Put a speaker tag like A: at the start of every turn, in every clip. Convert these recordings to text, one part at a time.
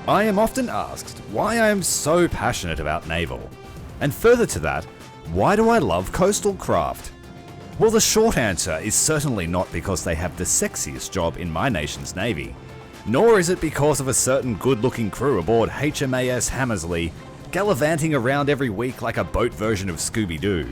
A: I am often asked why I am so passionate about naval. And further to that, why do I love coastal craft? Well, the short answer is certainly not because they have the sexiest job in my nation's navy, nor is it because of a certain good-looking crew aboard HMAS Hammersley gallivanting around every week like a boat version of Scooby-Doo.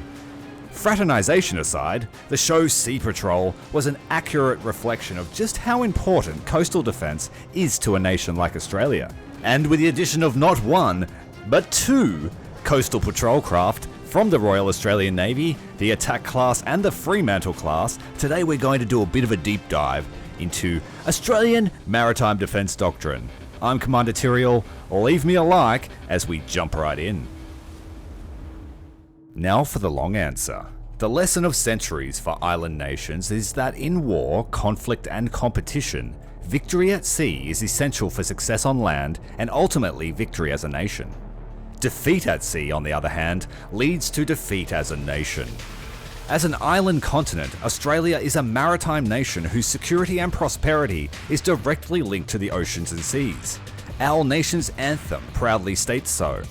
A: Fraternization aside, the show Sea Patrol was an accurate reflection of just how important coastal defence is to a nation like Australia. And with the addition of not one, but two coastal patrol craft from the Royal Australian Navy, the Attack class and the Fremantle-class, today we're going to do a bit of a deep dive into Australian Maritime Defence Doctrine. I'm Commander Tyrael, leave me a like as we jump right in. Now for the long answer. The lesson of centuries for island nations is that in war, conflict and competition, victory at sea is essential for success on land and ultimately victory as a nation. Defeat at sea, on the other hand, leads to defeat as a nation. As an island continent, Australia is a maritime nation whose security and prosperity is directly linked to the oceans and seas. Our nation's anthem proudly states so.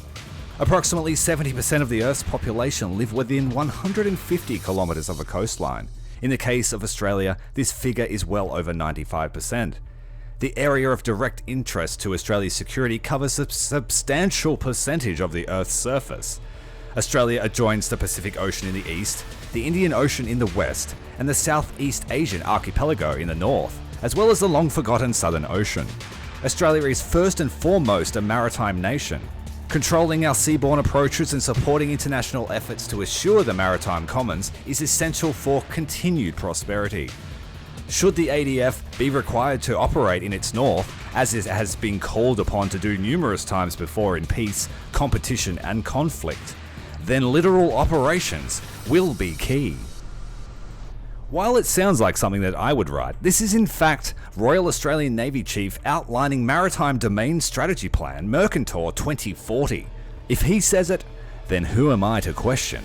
A: Approximately 70% of the Earth's population live within 150 kilometres of a coastline. In the case of Australia, this figure is well over 95%. The area of direct interest to Australia's security covers a substantial percentage of the Earth's surface. Australia adjoins the Pacific Ocean in the east, the Indian Ocean in the west, and the Southeast Asian archipelago in the north, as well as the long-forgotten Southern Ocean. Australia is first and foremost a maritime nation. Controlling our seaborne approaches and supporting international efforts to assure the maritime commons is essential for continued prosperity. Should the ADF be required to operate in its north, as it has been called upon to do numerous times before in peace, competition and conflict, then littoral operations will be key. While it sounds like something that I would write, this is in fact Royal Australian Navy Chief outlining Maritime Domain Strategy Plan Mercantor 2040. If he says it, then who am I to question?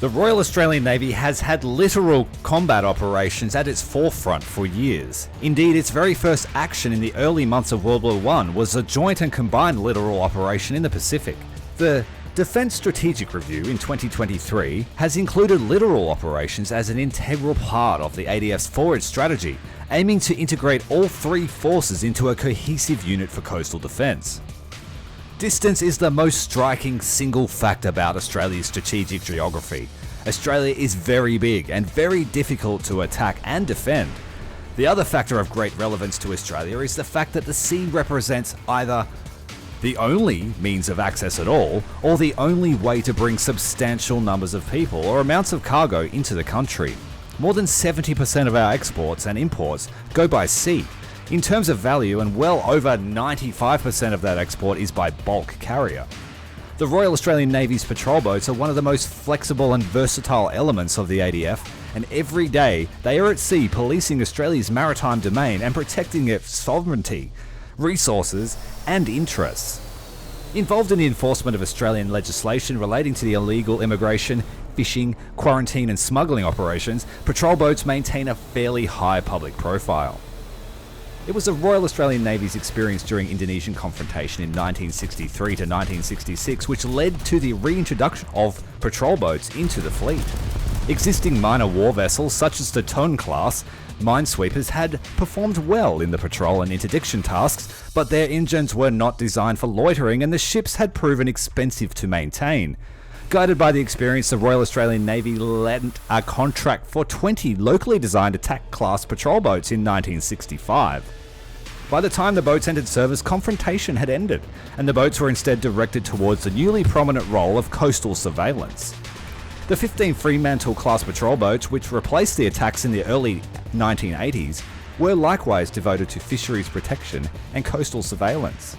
A: The Royal Australian Navy has had littoral combat operations at its forefront for years. Indeed, its very first action in the early months of World War I was a joint and combined littoral operation in the Pacific. The Defence Strategic Review in 2023 has included littoral operations as an integral part of the ADF's forward strategy, aiming to integrate all three forces into a cohesive unit for coastal defence. Distance is the most striking single fact about Australia's strategic geography. Australia is very big and very difficult to attack and defend. The other factor of great relevance to Australia is the fact that the sea represents either the only means of access at all, or the only way to bring substantial numbers of people or amounts of cargo into the country. More than 70% of our exports and imports go by sea, in terms of value, and well over 95% of that export is by bulk carrier. The Royal Australian Navy's patrol boats are one of the most flexible and versatile elements of the ADF, and every day they are at sea policing Australia's maritime domain and protecting its sovereignty, resources and interests. Involved in the enforcement of Australian legislation relating to the illegal immigration, fishing, quarantine and smuggling operations, patrol boats maintain a fairly high public profile. It was the Royal Australian Navy's experience during Indonesian confrontation in 1963 to 1966 which led to the reintroduction of patrol boats into the fleet. Existing minor war vessels such as the Tone-class minesweepers had performed well in the patrol and interdiction tasks, but their engines were not designed for loitering and the ships had proven expensive to maintain. Guided by the experience, the Royal Australian Navy lent a contract for 20 locally designed attack-class patrol boats in 1965. By the time the boats entered service, confrontation had ended, and the boats were instead directed towards the newly prominent role of coastal surveillance. The 15 Fremantle-class patrol boats, which replaced the attacks in the early 1980s, were likewise devoted to fisheries protection and coastal surveillance.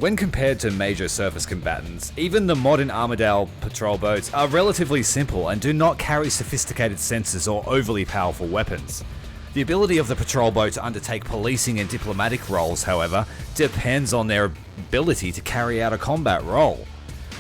A: When compared to major surface combatants, even the modern Armidale patrol boats are relatively simple and do not carry sophisticated sensors or overly powerful weapons. The ability of the patrol boat to undertake policing and diplomatic roles, however, depends on their ability to carry out a combat role.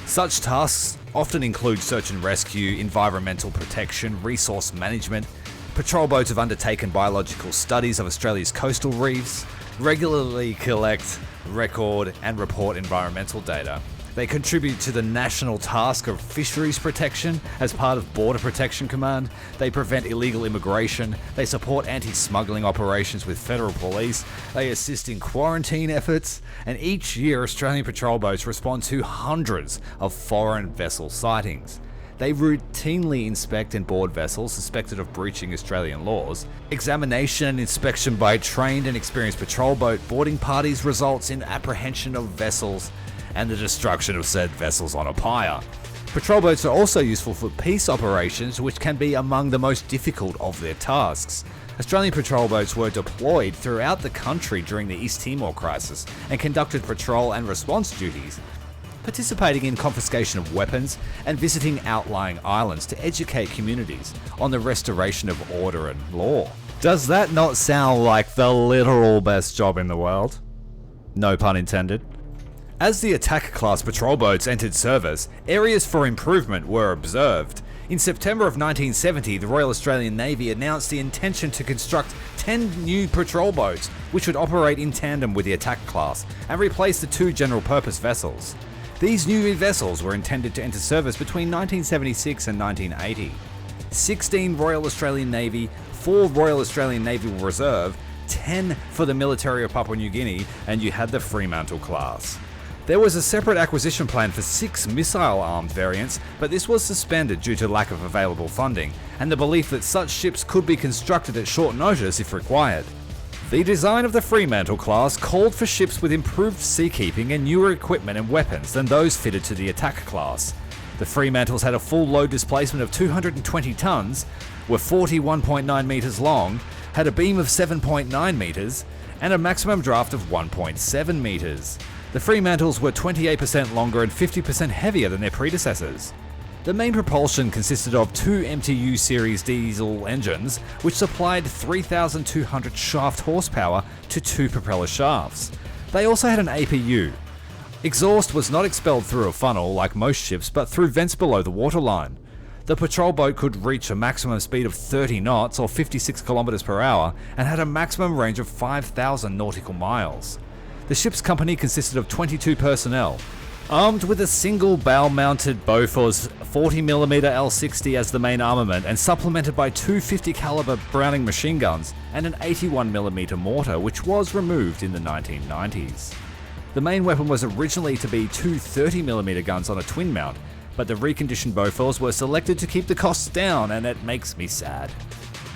A: Such tasks often include search and rescue, environmental protection, resource management. Patrol boats have undertaken biological studies of Australia's coastal reefs, regularly collect, record, and report environmental data. They contribute to the national task of fisheries protection as part of Border Protection Command. They prevent illegal immigration. They support anti-smuggling operations with federal police. They assist in quarantine efforts. And each year, Australian patrol boats respond to hundreds of foreign vessel sightings. They routinely inspect and board vessels suspected of breaching Australian laws. Examination and inspection by trained and experienced patrol boat boarding parties results in apprehension of vessels and the destruction of said vessels on a pyre. Patrol boats are also useful for peace operations, which can be among the most difficult of their tasks. Australian patrol boats were deployed throughout the country during the East Timor crisis and conducted patrol and response duties, participating in confiscation of weapons and visiting outlying islands to educate communities on the restoration of order and law. Does that not sound like the literal best job in the world? No pun intended. As the attack-class patrol boats entered service, areas for improvement were observed. In September of 1970, the Royal Australian Navy announced the intention to construct 10 new patrol boats, which would operate in tandem with the attack class and replace the 2 general-purpose vessels. These new vessels were intended to enter service between 1976 and 1980. 16 Royal Australian Navy, 4 Royal Australian Naval Reserve, 10 for the military of Papua New Guinea, and you had the Fremantle-class. There was a separate acquisition plan for 6 missile-armed variants, but this was suspended due to lack of available funding, and the belief that such ships could be constructed at short notice if required. The design of the Fremantle-class called for ships with improved seakeeping and newer equipment and weapons than those fitted to the attack class. The Fremantles had a full load displacement of 220 tons, were 41.9 metres long, had a beam of 7.9 metres, and a maximum draft of 1.7 metres. The Fremantles were 28% longer and 50% heavier than their predecessors. The main propulsion consisted of 2 MTU series diesel engines, which supplied 3,200 shaft horsepower to 2 propeller shafts. They also had an APU. Exhaust was not expelled through a funnel like most ships, but through vents below the waterline. The patrol boat could reach a maximum speed of 30 knots or 56 kilometers per hour and had a maximum range of 5,000 nautical miles. The ship's company consisted of 22 personnel, armed with a single bow-mounted Bofors 40mm L60 as the main armament and supplemented by 2 50 caliber Browning machine guns and an 81mm mortar, which was removed in the 1990s. The main weapon was originally to be 2 30mm guns on a twin mount, but the reconditioned Bofors were selected to keep the costs down, and it makes me sad.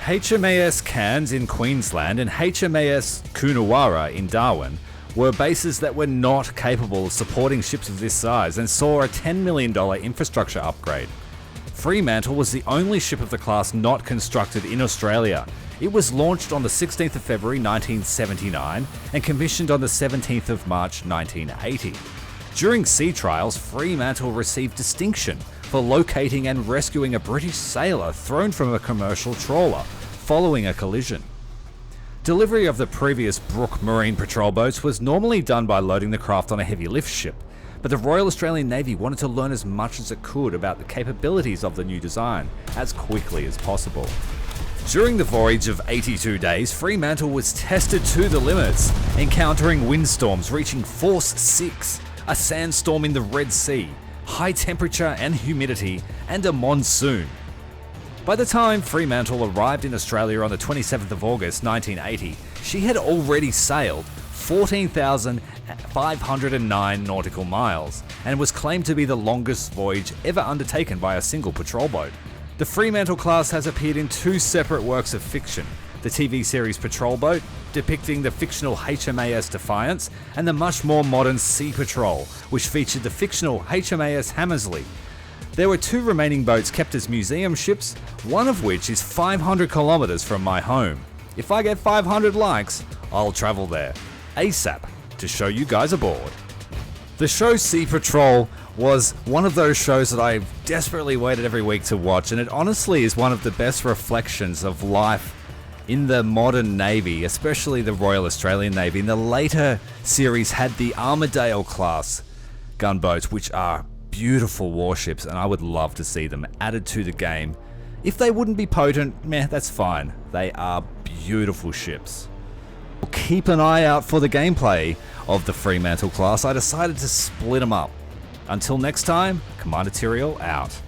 A: HMAS Cairns in Queensland and HMAS Coonawarra in Darwin were bases that were not capable of supporting ships of this size and saw a $10 million infrastructure upgrade. Fremantle was the only ship of the class not constructed in Australia. It was launched on the 16th of February 1979 and commissioned on the 17th of March 1980. During sea trials, Fremantle received distinction for locating and rescuing a British sailor thrown from a commercial trawler following a collision. Delivery of the previous Brooke Marine patrol boats was normally done by loading the craft on a heavy lift ship, but the Royal Australian Navy wanted to learn as much as it could about the capabilities of the new design as quickly as possible. During the voyage of 82 days, Fremantle was tested to the limits, encountering windstorms reaching force 6, a sandstorm in the Red Sea, high temperature and humidity, and a monsoon. By the time Fremantle arrived in Australia on the 27th of August 1980, she had already sailed 14,509 nautical miles and was claimed to be the longest voyage ever undertaken by a single patrol boat. The Fremantle-class has appeared in 2 separate works of fiction, the TV series Patrol Boat, depicting the fictional HMAS Defiance, and the much more modern Sea Patrol, which featured the fictional HMAS Hammersley. There were 2 remaining boats kept as museum ships, one of which is 500 kilometers from my home. If I get 500 likes, I'll travel there ASAP to show you guys aboard. The show Sea Patrol was one of those shows that I've desperately waited every week to watch, and it honestly is one of the best reflections of life in the modern Navy, especially the Royal Australian Navy. In the later series had the Armidale-class gunboats, which are beautiful warships, and I would love to see them added to the game. If they wouldn't be potent, meh, that's fine. They are beautiful ships. keep an eye out for the gameplay of the Fremantle class, I decided to split them up. Until next time, Commander Tyrael out.